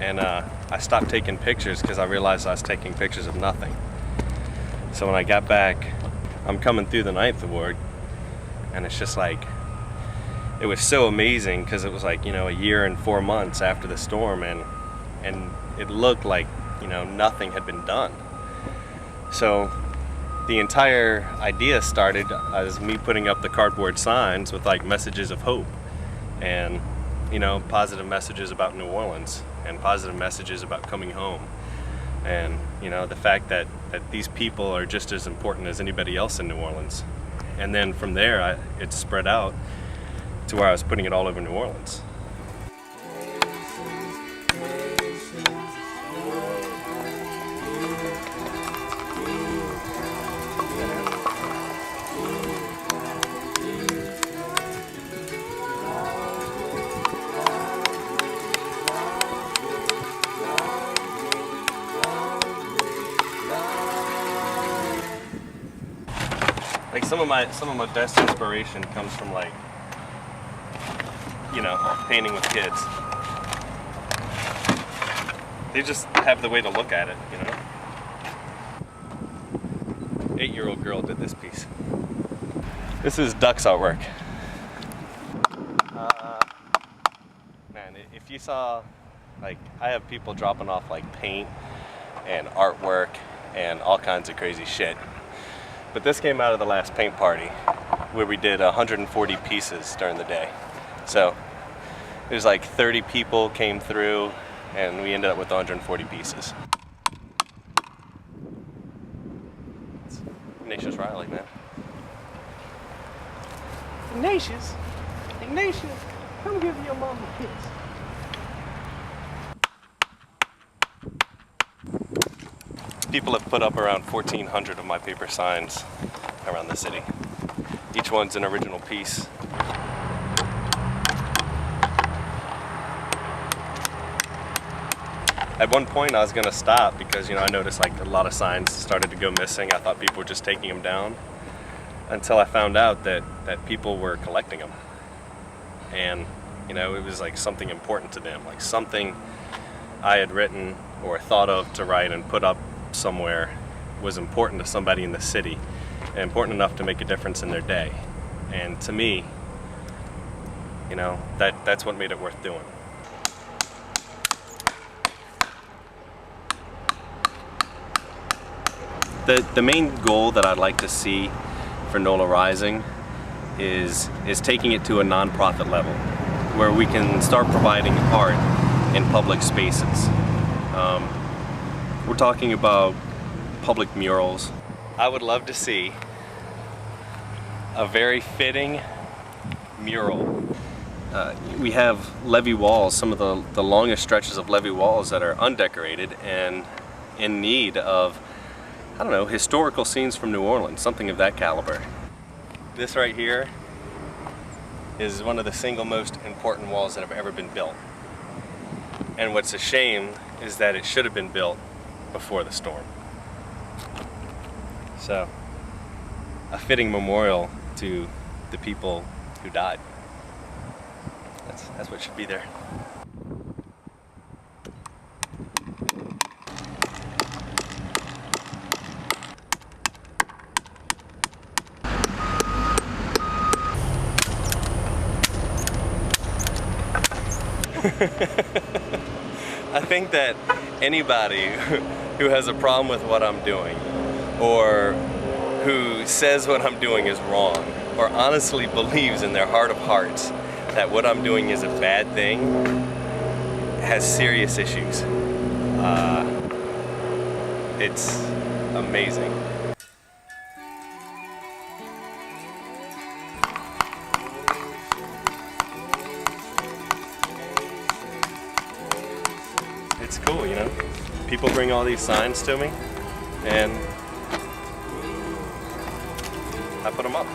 and I stopped taking pictures because I realized I was taking pictures of nothing. So when I got back, I'm coming through the 9th Ward, and it's just like, it was so amazing because it was like, you know, a year and 4 months after the storm, and it looked like, you know, nothing had been done. So the entire idea started as me putting up the cardboard signs with like messages of hope and, you know, positive messages about New Orleans and positive messages about coming home, and, you know, the fact that these people are just as important as anybody else in New Orleans. And then from there it spread out to where I was putting it all over New Orleans. Like some of my best inspiration comes from, like, you know, painting with kids. They just have the way to look at it, you know. 8-year-old girl did this piece. This is ducks artwork. Man, if you saw, like, I have people dropping off like paint and artwork and all kinds of crazy shit. But this came out of the last paint party where we did 140 pieces during the day. So it was like 30 people came through and we ended up with 140 pieces. It's Ignatius Riley, man. Ignatius, come give your mom a kiss. People have put up around 1,400 of my paper signs around the city. Each one's an original piece. At one point I was gonna stop because, you know, I noticed like a lot of signs started to go missing. I thought people were just taking them down, until I found out that people were collecting them. And, you know, it was like something important to them, like something I had written or thought of to write and put up somewhere was important to somebody in the city, and important enough to make a difference in their day. And to me, you know, that's what made it worth doing. The main goal that I'd like to see for Nola Rising is taking it to a non-profit level where we can start providing art in public spaces. We're talking about public murals. I would love to see a very fitting mural. We have levee walls, some of the longest stretches of levee walls that are undecorated and in need of, I don't know, historical scenes from New Orleans, something of that caliber. This right here is one of the single most important walls that have ever been built. And what's a shame is that it should have been built before the storm. So, a fitting memorial to the people who died. That's what should be there. I think that anybody who has a problem with what I'm doing, or who says what I'm doing is wrong, or honestly believes in their heart of hearts that what I'm doing is a bad thing, has serious issues. It's amazing. It's cool, you know? People bring all these signs to me, and I put them up.